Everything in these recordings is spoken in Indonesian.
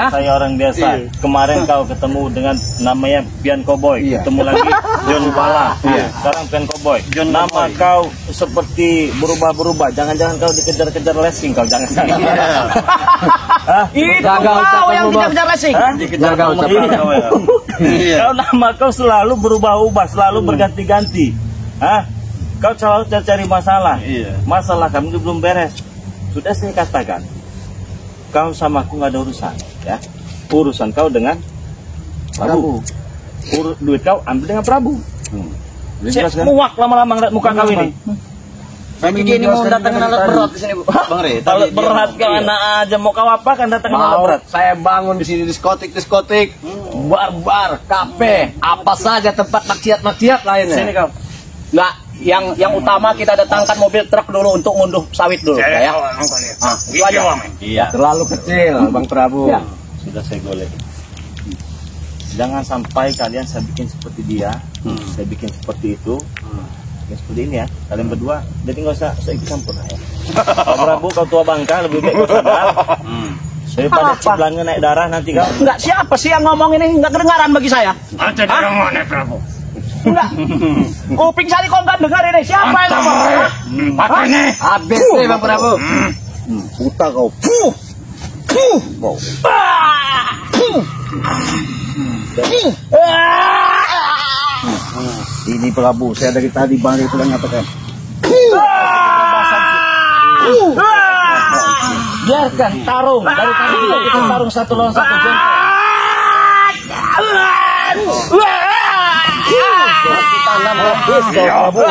Saya orang biasa. Kemarin kau ketemu dengan namanya Pian Cowboy, ketemu lagi John Bala. Sekarang Pian Cowboy. Nama kau seperti berubah-berubah. Jangan-jangan kau dikejar-kejar lesing kau, jangan-jangan. Itu kau yang dikejar lesing. Jaga kau nama kau selalu berubah-ubah, selalu berganti-ganti. Kau selalu cari masalah. Masalah kami belum beres. Sudah saya katakan, kau sama aku nggak ada urusan, ya. Urusan kau dengan Prabu. Duit kau ambil dengan Prabu. Muak lama-lama ngeliat muka kau ini. Bagi ini mau datangin alat berat di sini, Bu. Bang Re. Alat berat kau anak aja, mau kau apa kan datangin alat berat? Saya bangun di sini diskotik, bar, kafe, apa saja tempat maksiat lainnya. Sini kau. Nggak, yang utama kita datangkan mobil truk dulu untuk ngunduh sawit dulu, ya. Itu aja. Iya. Terlalu kecil, Bang Prabu. Ya. Sudah saya golek. Jangan sampai kalian saya bikin seperti dia, saya bikin seperti itu, bikin seperti ini ya. Kalian berdua, jadi nggak usah saya ikut campur ya. Pak Prabu, kau tua bangka, lebih baik kau sadar. Daripada ciblangnya naik darah nanti kau. Enggak, siapa sih yang ngomong ini? Enggak kedengaran bagi saya. Ada orang mana, Prabu? Enggak. Kuping saya kok enggak dengar ini. Siapa yang ngomong? Makanya Habis nih, Bang Prabu. Buta kau. Ini Prabu, saya dari tadi Bang itu yang ngatakan. Biarkan tarung, dari tadi kita tarung satu lawan satu. Tanam habis kau Prabu.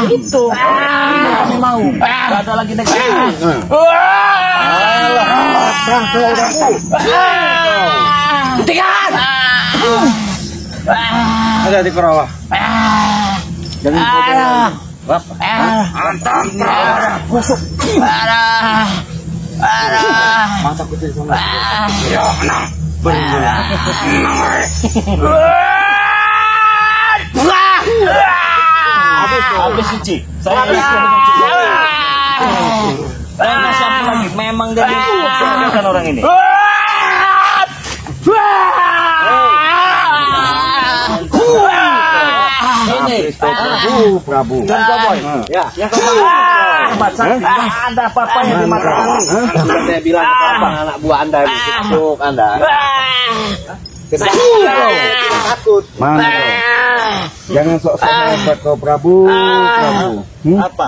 Itu kami mau. Gak ada lagi negara. Hentikan! Ada di Perawah. Jangan busuk. mata kecil sama. Ya, nah. Habis Cici. Saya habis dengan Cici. Saya nggak siapa lagi. Memang dari bukan orang ini. Ini Prabu. dan Cowboy. Ya. Yang Sobat Sakti. Ada apa-apanya di mata kamu. Saya bilang ke abang anak buah Anda busuk Anda. Takut. Mana kau? Jangan sok sok kau Prabu. Apa?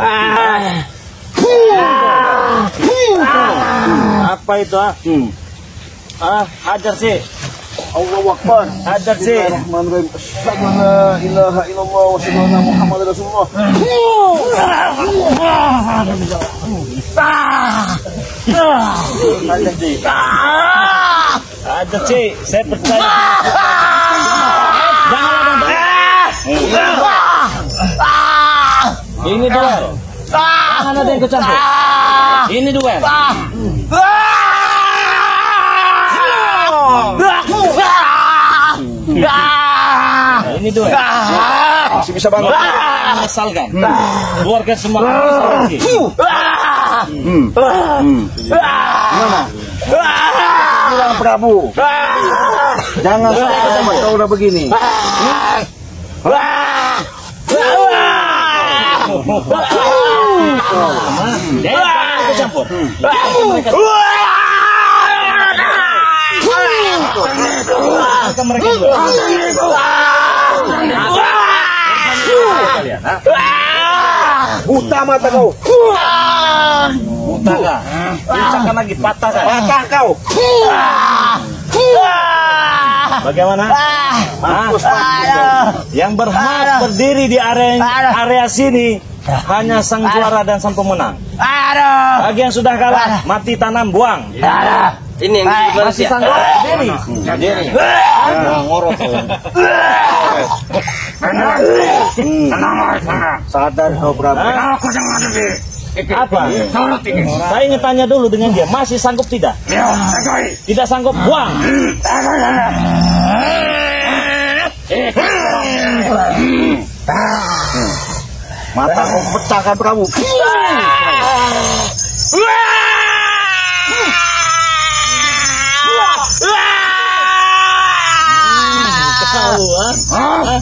Apa itu hajar sih. Allahu Akbar. Hajar sih. Bismillahirrahmanirrahim. Asyhadu an la ilaha illallah wa asyhadu anna Muhammadar Rasulullah. Hajar sih. Hajar sih. Saya percaya. Ini duel. Jangan ada yang ikut campur. Ini duel. Ini duel. Masih bisa bangun. Asalkan. Keluarga semua lagi. Gimana? Bilang Prabu. Jangan sama kau udah begini. Jangan ikut campur. Mereka Buta mata kau. buta kah? Ucapkan lagi patah kah? Patah kau. Bagaimana? Yang berhak berdiri di area sini hanya sang juara dan sang pemenang. Bagi yang sudah kalah, mati tanam buang. Ini yang Masih sanggup berdiri. Ngorok kau. Sadar kau Prabu. Aku jangan lebih. Apa? Salat ini. Saya ingin tanya dulu dengan dia, masih sanggup tidak? Ya, sekali. Tidak sanggup, buang. Mata kau pecahkan Prabu. Hah?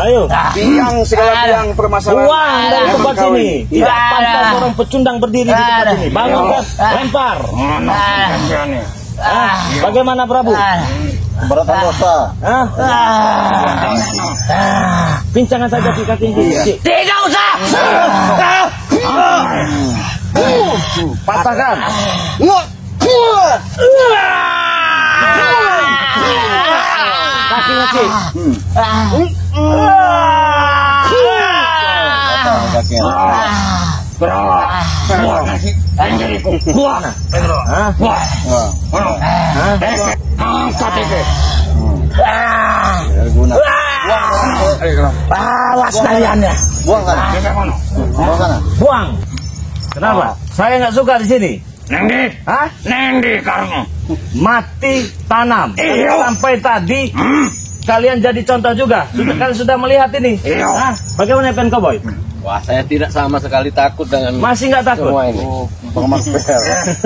Ayo. Tiang segala tiang permasalahan. Uang dari tempat sini. Tidak pantas orang pecundang berdiri di tempat sini. Bangunkan, lempar. Bagaimana Prabu? Beratan dosa. Pincangan saja di kaki kiri. Tidak usah. Patahkan. Kaki kaki. Awas kaliannya. Buang kan? Buang kan? Buang. Kenapa? Saya nggak suka di sini. Nengdi, Hah? nengdi kamu. Mati tanam. Iya. Sampai tadi kalian jadi contoh juga. Kalian sudah melihat ini. Iya. Hah? Bagaimana Pen Cowboy? Wah, saya tidak sama sekali takut dengan Masih nggak takut? semua ini. Bang Mas Ber,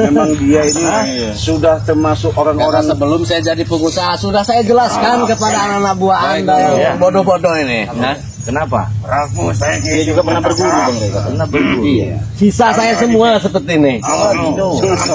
memang dia ini sudah termasuk Karena orang-orang sebelum saya jadi pengusaha sudah saya jelaskan kepada anak-anak buah Anda iya. yang bodoh-bodoh ini. Nah, Kenapa? Prabu saya dia juga pernah berguru Bang Reza. Karena berguru. iya. Sisa saya semua seperti ini. Bisa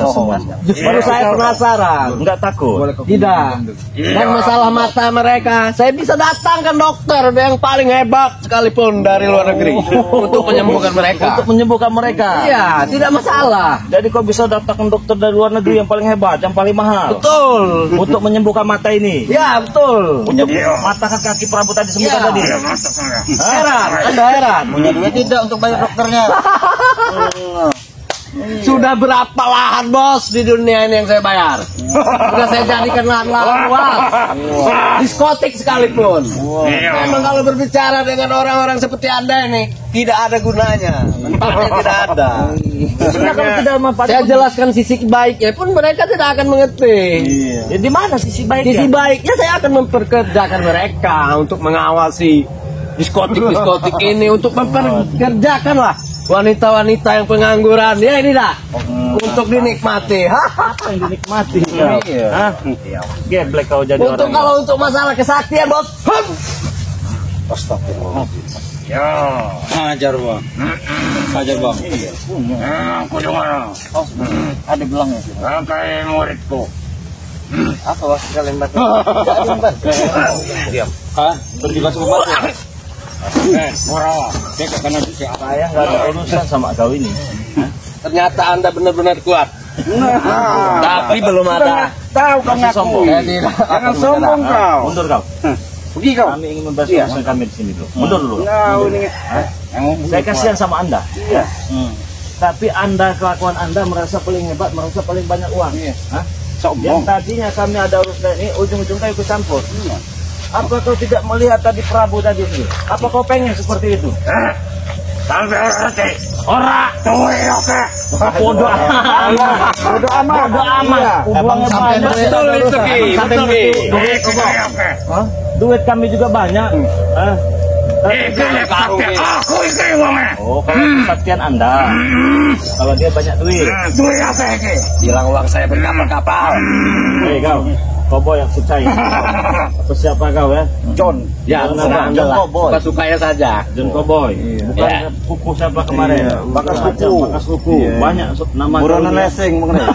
semua. Baru saya penasaran. Nggak takut. Tidak. Dan masalah mata mereka, saya bisa datangkan dokter yang paling hebat sekalipun dari luar negeri untuk menyembuhkan mereka. Untuk menyembuhkan mereka. Iya, tidak masalah. Jadi kau bisa datangkan dokter dari luar negeri yang paling hebat, yang paling mahal. Betul. Untuk menyembuhkan mata ini. Ya, betul. Untuk mata kaki Prabu tadi sembuhkan Ya. tadi. Heran, Anda heran. Punya duit tidak untuk bayar dokternya? Sudah berapa lahan bos di dunia ini yang saya bayar? Sudah saya jadikan lahan-lahan luas. Diskotik sekalipun. Memang kalau berbicara dengan orang-orang seperti Anda ini tidak ada gunanya. Manfaatnya tidak ada. Sudah kalau tidak manfaat. Saya jelaskan sisi baiknya pun mereka tidak akan mengerti. Ya, di mana sisi Sisi baiknya? baiknya saya akan memperkerjakan mereka untuk mengawasi diskotik ini untuk memperkerjakan lah wanita-wanita yang pengangguran. Ya ini dah untuk dinikmati. Apa yang dinikmati? Iya. Hah? Geblek kau jadi Untuk orang. kalau untuk masalah kesaktian bos. Ya, Hajar Bang. Hajar Bang. aku dengar. Ada belangnya sih. Pakai muridku. Apa Bang kalian baca? Diam. Hah? Berjuga sama batu. Murah. Cek karena bisa. Saya nggak ada urusan sama kau ini. Ternyata Anda benar-benar kuat. Tapi belum ada. Tahu kau ngaku. sombong. Jangan sombong kau. Mundur kau. Pergi kau. Kami ingin membahas Iya. urusan kami di sini dulu. Mundur dulu. Kau ini. Saya kasihan sama Anda. Iya. Tapi Anda, kelakuan Anda merasa paling hebat, merasa paling banyak uang. Iya. Hah? Sombong. Yang tadinya kami ada urusan ini, ujung-ujung kau ikut campur. Apa kau tidak melihat tadi Prabu tadi ini? Apa kau pengen seperti itu? Sampai roti. Ora, Tuh, oke. bodoh amat. Bodoh amat. Bodoh amat. Uangnya banyak. Betul itu Ki. Betul Ki. Oke. Hah? Duit kami juga banyak. Hah? Aku ini uangnya. Oh, kalau kesaktian Anda. Kalau dia banyak duit. Duit apa ini? Bilang uang saya berkapal-kapal. Hei kau, Koboy yang percaya. Apa siapa kau ya? John. Ya, John terserah apa? Anda lah. John Cowboy. Suka-sukanya saja. John Koboy. Bukan Iya. kuku siapa kemarin? Bakas Macam kuku. Bakas kuku. Iya. Banyak nama. Buronan gaulnya. lesing mengenai.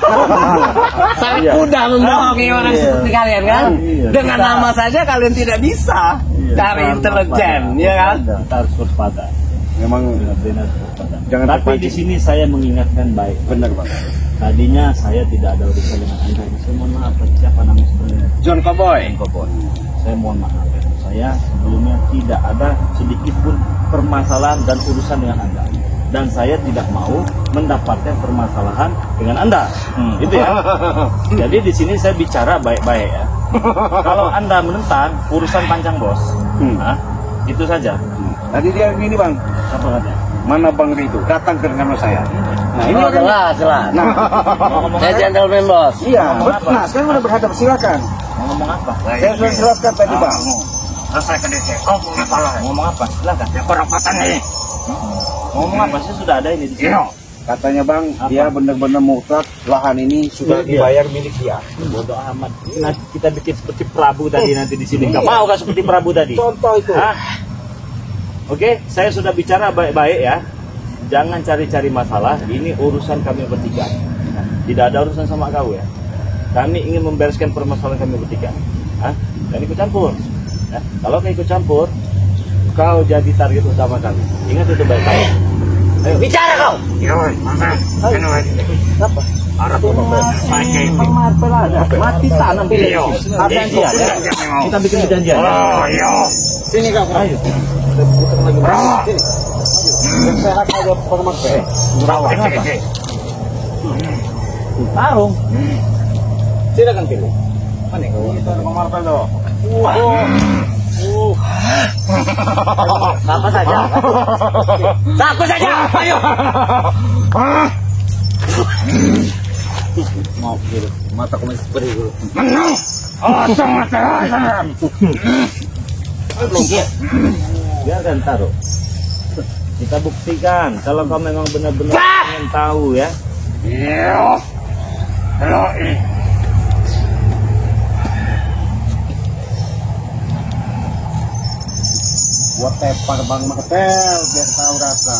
Sangat Iya. mudah membohongi orang seperti kalian kan? Iya. Dengan nama saja kalian tidak bisa cari intelijen, ya kan? Kita harus waspada. Memang Benar-benar waspada. Jangan Tapi terpancing. di sini saya mengingatkan baik. benar Bang. Tadinya saya tidak ada urusan dengan Anda. Saya mohon maaf. Siapa nama sebenarnya? John Cowboy. Koboy. Saya mohon maaf. Saya sebelumnya tidak ada sedikit pun permasalahan dan urusan dengan Anda. Dan saya tidak mau mendapatkan permasalahan dengan Anda. Gitu ya. Jadi di sini saya bicara baik-baik ya. Kalau Anda menentang urusan pancang bos, nah, itu saja. Tadi dia gini Bang. Apa katanya? Mana Bang itu datang ke nama saya. Nah ini Oh, orang. jelas. Nah, Mau ngomong Saya apa? gentleman bos. iya. Ngomong apa? Nah sekarang udah berhadap silakan. Mau ngomong apa? Saya sudah jelaskan tadi Bang. Selesaikan di sini. Kau punya salah. Mau ngomong apa? Silakan. Ya kurang patah nih. Mau ngomong apa? Saya sudah ada ini di sini. Iya. Katanya bang, dia benar-benar mutlak lahan ini sudah dibayar milik dia. Bodoh amat. Nanti kita bikin seperti Prabu tadi nanti di sini. Nggak mau kan seperti Prabu tadi? Contoh itu. Hah? Oke, saya sudah bicara baik-baik ya. Jangan cari-cari masalah. Ini urusan kami bertiga. Tidak ada urusan sama kau ya. Kami ingin membereskan permasalahan kami bertiga. Hah? Dan ikut campur. Ya. Kalau kau ikut campur, kau jadi target utama kami. Ingat itu baik-baik. Ayo bicara kau. Yoi, mama. Ano aja. Apa? Arap ko ba? Pakai. Mati tanam pilih. Ada janjian ya. Kita bikin perjanjian. Oh, yo. Sini kau. Ayo. Rawa. Sehat aja permak. Rawa. Tarung. Silakan pilih. Mana kau? Kita martel do. Apa saja? Aku saja. Ayo. Maaf guru, mataku masih perih guru. Menang. Oh, sangat terasa. Biarkan taruh. Kita buktikan kalau kau memang benar-benar ingin tahu ya. Yo. Hello. Buat tepar bang Martel biar tahu rasa.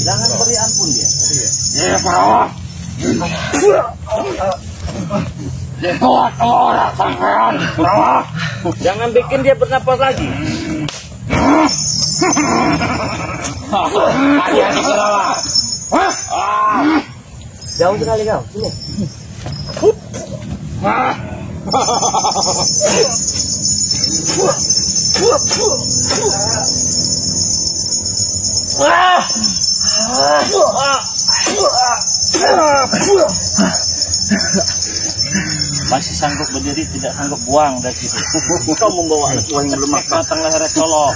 Jangan beri ampun dia. Ya, Rawa. Kuat orang sampean. Rawa. Jangan bikin dia bernapas lagi. Jauh sekali kau. Sini. Masih sanggup berdiri, tidak sanggup buang dari situ. Kau membawa anak buah yang berlemak batang leher colok.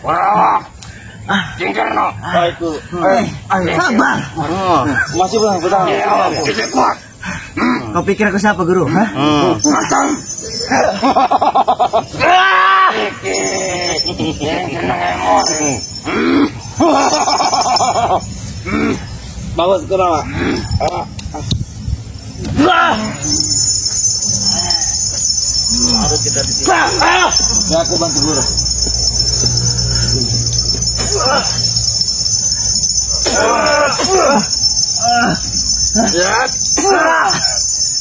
Rawa. Tinggal no. Itu. Sabar. Masih belum bertahan. Kita kuat. Kau pikir aku siapa, Guru? Hah? Matang. Bawa ke rawa. Harus kita di sini. Ya aku bantu guru.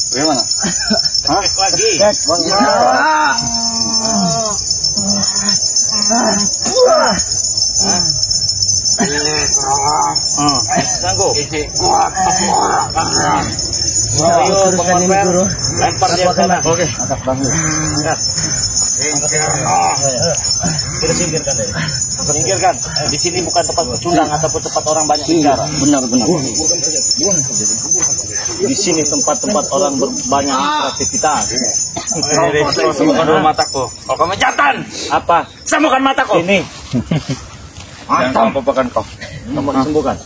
Bagaimana? Hah? Lagi. Bang. Sanggup. Kuat orang sampean. Ayo, Bang Guru. Lempar dia ke sana. Oke. Angkat bang. Angkat. Kita singkirkan deh. Singkirkan. Di sini bukan tempat pecundang ataupun tempat orang banyak bicara. Benar. Di sini tempat-tempat orang banyak beraktivitas. Sembuhkan dulu mataku. Oh, kamu jantan. Apa? Sembuhkan mataku. Ini. Jangan kau papakan kau. Kamu sembuhkan.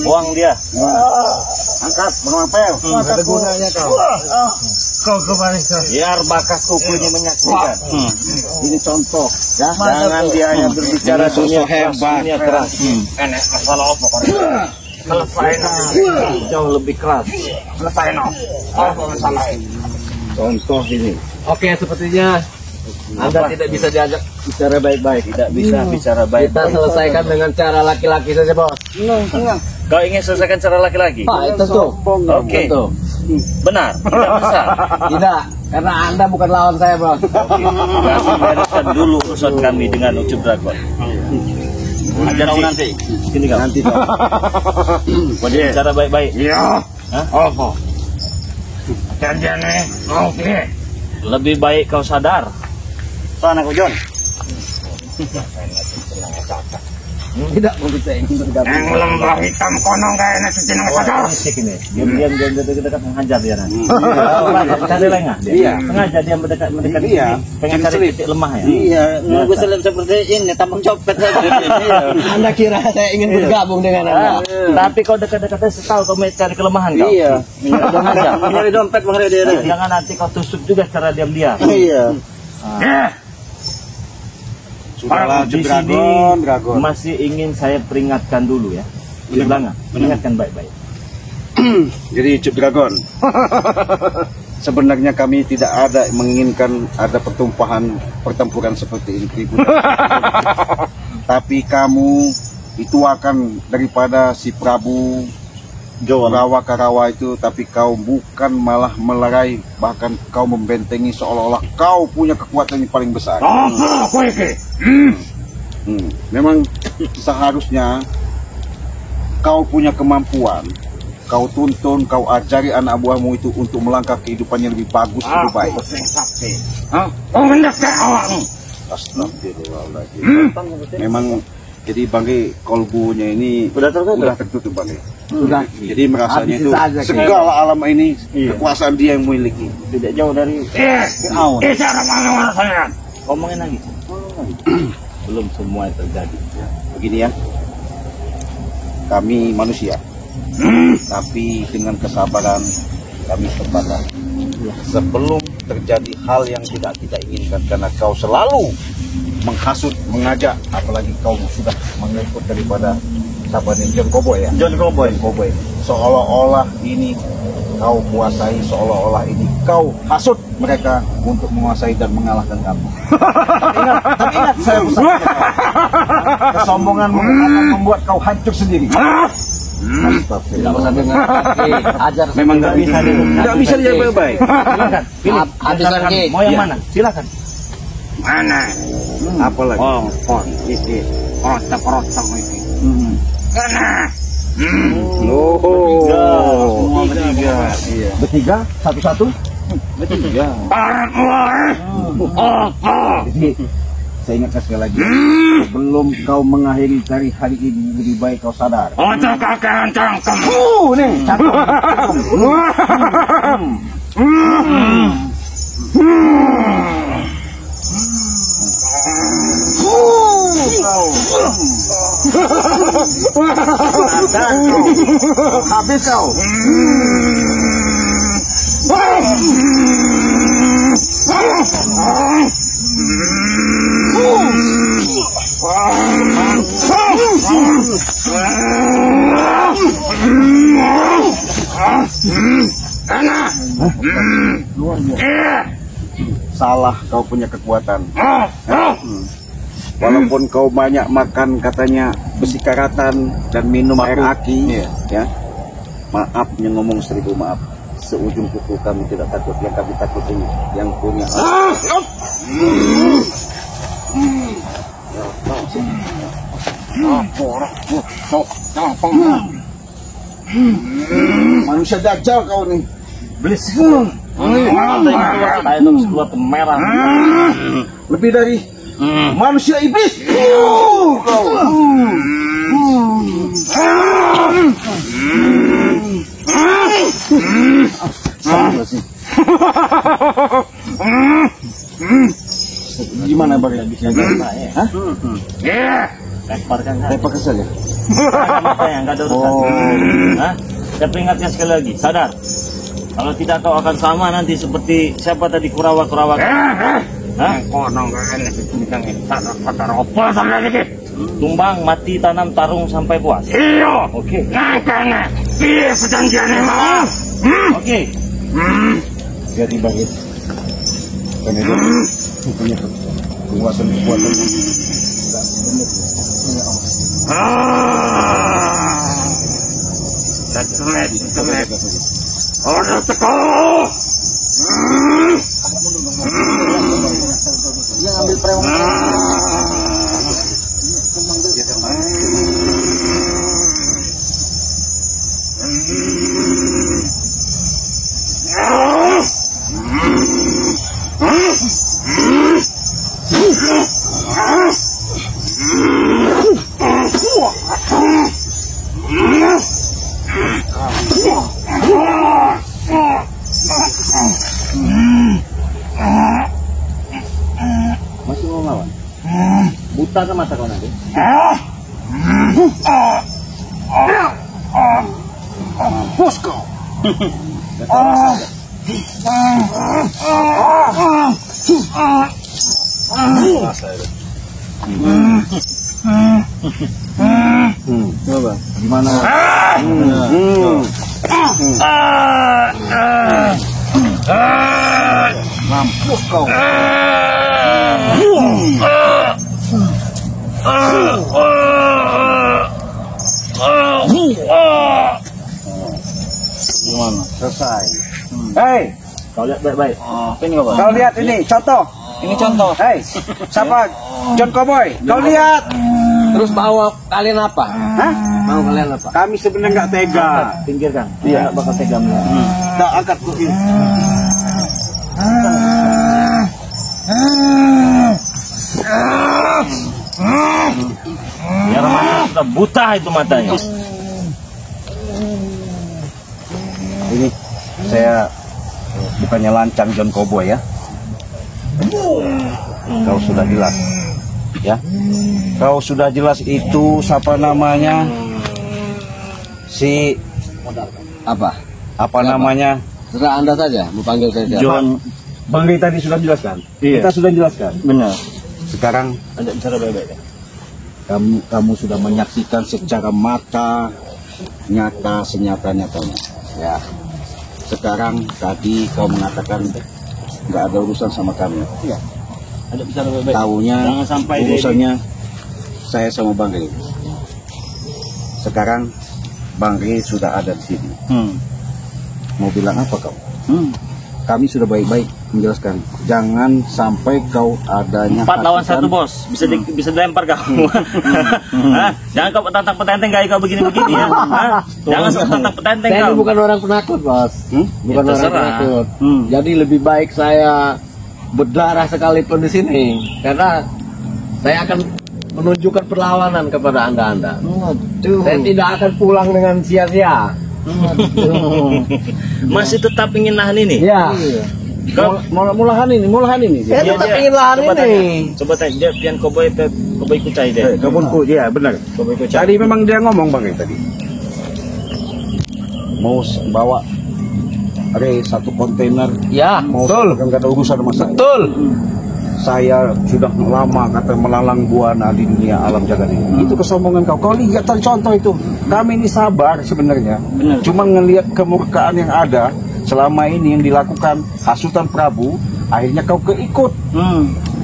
Buang dia. Angkat bang Martel. Ada gunanya kau. Kau kembali kau. Biar bakas kukunya menyaksikan. Ini contoh. Ya. Jangan dia hanya berbicara dunia hebat, dunia keras. Enak masalah apa kau? Selesai no. Jauh lebih keras. Selesai no. Apa masalah? Contoh ini. Oke, sepertinya Anda tidak bisa diajak bicara baik-baik. Tidak bisa bicara baik. Kita selesaikan dengan cara laki-laki saja, Bos. Kau ingin selesaikan cara laki-laki? Pak, itu tuh. Oke. Itu. Benar, tidak bisa. Tidak, karena Anda bukan lawan saya, Bos. Kasih bereskan dulu urusan kami dengan Ucup Dragon. Ajar kau nanti. Sini kau. Nanti kau. Wajib bicara baik-baik. Iya. Hah? Apa? Janjiannya oke. Lebih baik kau sadar. Sana kau John. Tidak mungkin saya ingin bergabung. Yang lembah hitam konong kayak nasi jenang sadar. Asik ini. Diam-diam dekat-dekat menghajar dia nanti. Cari lengah. Iya. Sengaja dia mendekat. Iya. Pengen cari titik lemah ya. Iya, nunggu selim seperti ini, tampang copet saja. Anda kira saya ingin bergabung dengan Anda? Tapi kau dekat-dekatnya setahu kau cari kelemahan kau. Iya. Jangan aja. Nyari dompet Bang Rede. Jangan nanti kau tusuk juga secara diam-diam. Iya. Sudahlah, di di sini sini masih ingin saya peringatkan dulu ya. Ulangan, peringatkan baik-baik. Jadi Cup Dragon. Sebenarnya kami tidak ada menginginkan ada pertempuran seperti ini. Tapi kamu itu akan daripada si Prabu Karawa itu, tapi kau bukan malah melerai, bahkan kau membentengi seolah-olah kau punya kekuatan yang paling besar. Memang seharusnya kau punya kemampuan, kau tuntun, kau ajari anak buahmu itu untuk melangkah kehidupan yang lebih bagus, lebih baik. Astagfirullahaladzim. Memang jadi bagi kolbunya ini sudah tertutup bagi. Sudah. Jadi merasanya itu saja, segala alam ini kekuasaan dia yang memiliki. Tidak jauh dari Fir'aun. ngomongin lagi. Belum semua yang terjadi. Begini ya, kami manusia, tapi dengan kesabaran kami terbatas. Sebelum terjadi hal yang tidak kita inginkan, karena kau selalu menghasut, mengajak, apalagi kau sudah mengikut daripada sahabat John Cowboy ya. John Cowboy. Seolah-olah ini kau kuasai, seolah-olah ini kau hasut mereka untuk menguasai dan mengalahkan kamu. Tapi ingat saya pesan, kesombonganmu akan membuat kau hancur sendiri. Tidak usah dengar. Ajar. Memang nggak bisa dia baik-baik. Silakan. Pilih. Habiskan Ki. Mau yang mana? Silakan. Mana? Apalagi? Ini. Rotak itu. Mana? Semua bertiga. Iya. Bertiga, satu-satu. Bertiga. Jadi saya ingatkan sekali lagi, sebelum kau mengakhiri dari hari ini, lebih baik kau sadar. Untuk akan cangkem. Nih, habis kau. Salah, kau punya kekuatan. Walaupun kau banyak makan katanya besi karatan dan minum air aki, ya. Maaf, yang ngomong 1000 maaf. Seujung kuku kami tidak takut, yang kami takut ini yang punya. Manusia dajjal kau nih. Belis. Saya itu keluar merah. Lebih dari manusia iblis. Kau. Gimana bang? Hah? Lemparkan Lepaskan saja. yang nggak ada urusan. Hah? Saya peringatkan sekali lagi, sadar. Kalau tidak kau akan sama nanti seperti siapa tadi Kurawa. Hah? Tumbang mati tanam tarung sampai puas. Iya. Oke. Nakana. Iya perjanjiannya mau. Oke. Jadi bangkit. Karena itu punya kekuatan. Temet. Ada teko. Yang ambil preman. Masih mau lawan? Buta ke mata kau nanti? Mampus kau! Coba, gimana? Mampus kau! Gimana? Selesai. Hei, Kau lihat baik-baik. Ini apa? kau lihat ini contoh. Ini contoh. Hei, siapa? John Cowboy. Kau lihat? Terus mau kalian apa? Hah? Mau kalian apa? Kami sebenarnya nggak tega. Pinggirkan. Iya. Nggak bakal tega melihat. Tak angkat tuh ini. Biar mata sudah buta itu matanya. Ini saya bukannya lancang John Cowboy ya. Kau sudah jelas, ya. Kau sudah jelas itu siapa namanya? Si Apa? apa namanya? Terserah Anda saja, mau panggil saya siapa? John, Bang Ray tadi sudah jelaskan. Iya. Kita sudah jelaskan. benar. Sekarang Anda bicara baik-baik ya. kamu sudah menyaksikan secara mata nyata senyata-nyatanya. Ya. Sekarang tadi kau mengatakan nggak ada urusan sama kami. Iya. Anda bicara baik-baik. Tahunya Jangan sampai urusannya saya sama Bang Ray. Sekarang Bang Ray sudah ada di sini. Mau bilang apa kau? Kami sudah baik-baik menjelaskan. Jangan sampai kau adanya 4 lawan 1 hasutan. bos, bisa dilempar kau. Hah? Jangan kau tantang petenteng kayak kau begini-begini ya. Hah? Jangan sok tantang petenteng Saya ini kau. bukan orang penakut, Bos. Bukan Ya, orang terserah. penakut. Hmm. Jadi lebih baik saya berdarah sekalipun di sini, karena saya akan menunjukkan perlawanan kepada Anda. Saya tidak akan pulang dengan sia-sia. Masih tetap ingin nahan ini? Ya. Kau Mulahan ini. Saya Iya, tetap dia. ingin lahan Coba ini. tanya. Coba tanya dia pian koboi kucai deh. Kebunku, ya benar. Koboi kucai. Tadi memang dia ngomong Bang Ray tadi. Mau bawa Ray 1 kontainer. Ya, Mau betul. nggak ada urusan sama saya. Betul. Saya sudah lama kata melalang buana di dunia alam jagat ini. Itu kesombongan kau. Kau lihat tadi contoh itu. Kami ini sabar sebenarnya. Benar. Cuma ngelihat kemurkaan yang ada selama ini yang dilakukan hasutan Prabu, akhirnya kau keikut.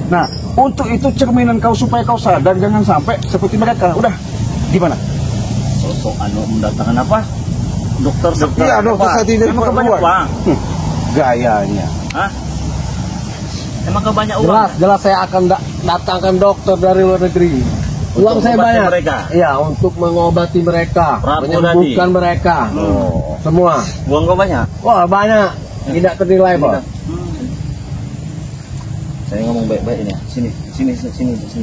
Nah, untuk itu cerminan kau supaya kau sadar jangan sampai seperti mereka. Udah, gimana? Sosok anu mendatangkan apa? Dokter. Iya, dokter Apa? saya tidak Emang kau perempuan. banyak uang? Gayanya. Hah? Emang kau banyak uang? Jelas saya akan datangkan dokter dari luar negeri. Uang Untuk saya mengobati banyak. mereka? Iya, untuk mengobati mereka, Prabu menyembuhkan mereka. Semua. Uang kau banyak? Wah, banyak. Tidak ternilai, Bos. Saya ngomong baik-baik ini ya. Sini.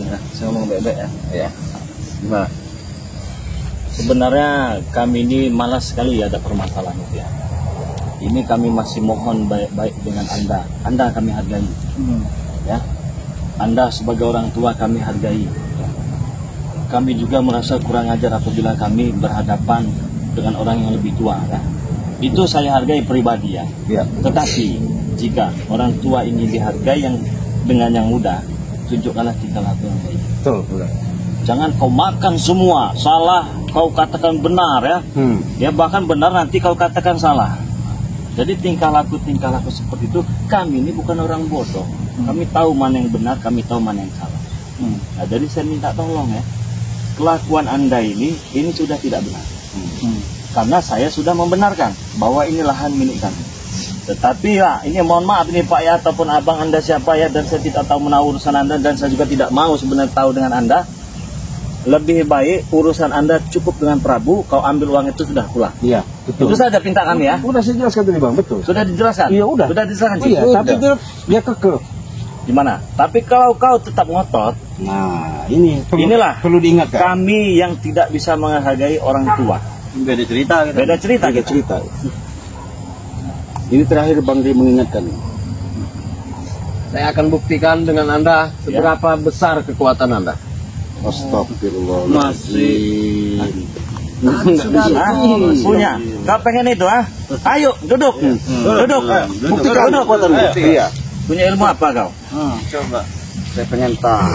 Nah, saya ngomong baik-baik ya. Ya. Gimana? Sebenarnya kami ini malas sekali ada permasalahan itu ya. Ini kami masih mohon baik-baik dengan Anda. Anda kami hargai. Ya. Anda sebagai orang tua kami hargai. Ya. Kami juga merasa kurang ajar apabila kami berhadapan dengan orang yang lebih tua ya. Itu saya hargai pribadi ya. Ya. Tetapi jika orang tua ingin dihargai yang dengan yang muda, tunjukkanlah tingkah laku yang baik. Betul, betul. Jangan kau makan semua, salah kau katakan benar ya. Ya bahkan benar nanti kau katakan salah. Jadi tingkah laku seperti itu, kami ini bukan orang bodoh. Kami tahu mana yang benar, kami tahu mana yang salah. Nah, jadi saya minta tolong ya, kelakuan Anda ini sudah tidak benar. karena saya sudah membenarkan bahwa ini lahan milik kami. Tetapi ya, ini mohon maaf ini Pak ya, ataupun abang Anda siapa ya, dan saya tidak tahu menahu urusan Anda, dan saya juga tidak mau sebenarnya tahu dengan Anda. Lebih baik urusan Anda cukup dengan Prabu, kau ambil uang itu sudah pulang. Iya, betul. Itu saja pinta kami ya. Udah saya jelaskan tadi Bang, betul. Sudah dijelaskan? Iya, udah. Sudah dijelaskan? Iya, tapi dia kekeh. Gimana? Tapi kalau kau tetap ngotot, Nah, ini inilah perlu diingatkan. kami yang tidak bisa menghargai orang tua. Beda cerita gitu. Beda cerita Ada kita. cerita. Ini terakhir Bang Ri mengingatkan. Saya akan buktikan dengan Anda seberapa besar kekuatan Anda. Astagfirullah. Masih. Hah? Punya. Kau pengen itu ah? Ayo duduk. Duduk. Buktikan kekuatan Anda. Iya. Punya ilmu apa kau? Coba. Saya pengen tahu.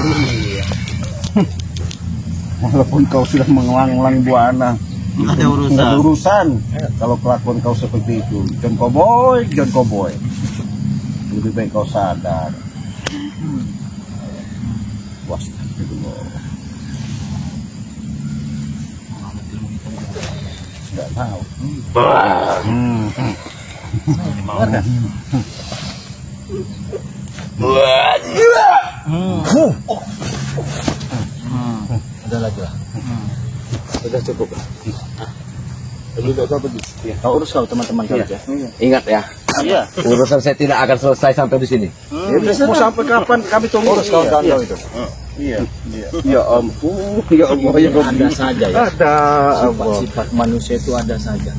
Walaupun kau sudah mengulang-ulang buana, ada urusan. Kalau kelakuan kau seperti itu, John Cowboy. Lebih baik kau sadar. Astagfirullah. Nggak tahu. Ada lagi lah. Sudah cukup. Kau urus kau teman-teman kau ya. Ingat ya. Iya. Urusan saya tidak akan selesai sampai di sini. Mau sampai kapan kami tunggu? Urus kawan-kawan itu. Iya. Ya ampun, ya Allah, ya Ada saja ya. Ada Sifat-sifat manusia itu ada saja.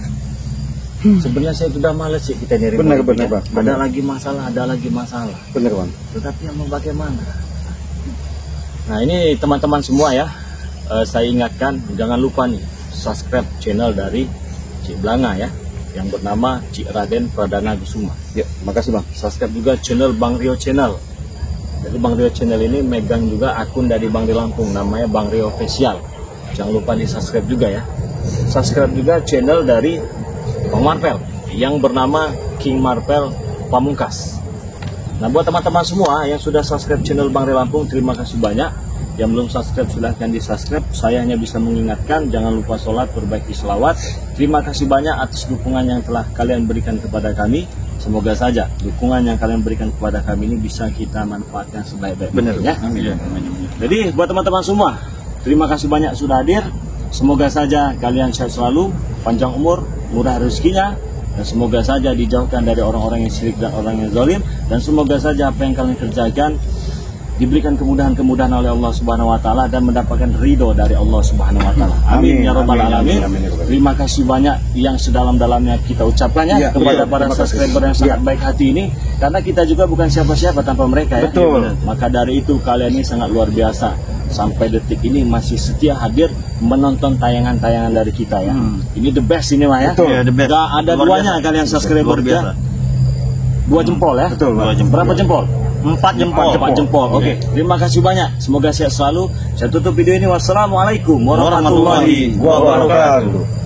Sebenarnya saya sudah malas sih kita nyari. Benar, mobilnya. Bang. Ada lagi masalah. Benar Bang. Tetapi yang mau bagaimana? Nah ini teman-teman semua ya, saya ingatkan jangan lupa nih subscribe channel dari Cik Blanga ya, yang bernama Cik Raden Pradana Kusuma. Ya, makasih Bang. Subscribe juga channel Bang Rio Channel. Jadi Bang Rio Channel ini megang juga akun dari Bang Rio Lampung, namanya Bang Rio Official. Jangan lupa di subscribe juga ya. Subscribe juga channel dari Bang Marvel yang bernama King Marvel Pamungkas. Nah buat teman-teman semua yang sudah subscribe channel Bang Rio Lampung, terima kasih banyak. Yang belum subscribe silahkan di subscribe. Saya hanya bisa mengingatkan jangan lupa sholat, perbaiki selawat. Terima kasih banyak atas dukungan yang telah kalian berikan kepada kami. Semoga saja dukungan yang kalian berikan kepada kami ini bisa kita manfaatkan sebaik-baiknya ya. Jadi buat teman-teman semua, terima kasih banyak sudah hadir. Semoga saja kalian sehat selalu, panjang umur, murah rezekinya, dan semoga saja dijauhkan dari orang-orang yang syirik dan orang yang zalim, dan semoga saja apa yang kalian kerjakan diberikan kemudahan-kemudahan oleh Allah Subhanahu wa taala dan mendapatkan ridho dari Allah Subhanahu wa taala. Amin ya rabbal alamin. Terima kasih banyak yang sedalam-dalamnya kita ucapkan ya kepada para subscriber yang sangat baik hati ini, karena kita juga bukan siapa-siapa tanpa mereka ya. Betul. Maka dari itu kalian ini sangat luar biasa. Sampai detik ini masih setia hadir menonton tayangan-tayangan dari kita ya. Ini the best ini mah ya. Betul. The best. Gak ada Luar duanya biasa. kalian subscriber Luar biasa. ya. 2 jempol ya. Betul, Bang. Berapa jempol? 4 jempol. 4 jempol. Oke. Terima kasih banyak. Semoga sehat selalu. Saya tutup video ini. Wassalamualaikum warahmatullahi wabarakatuh.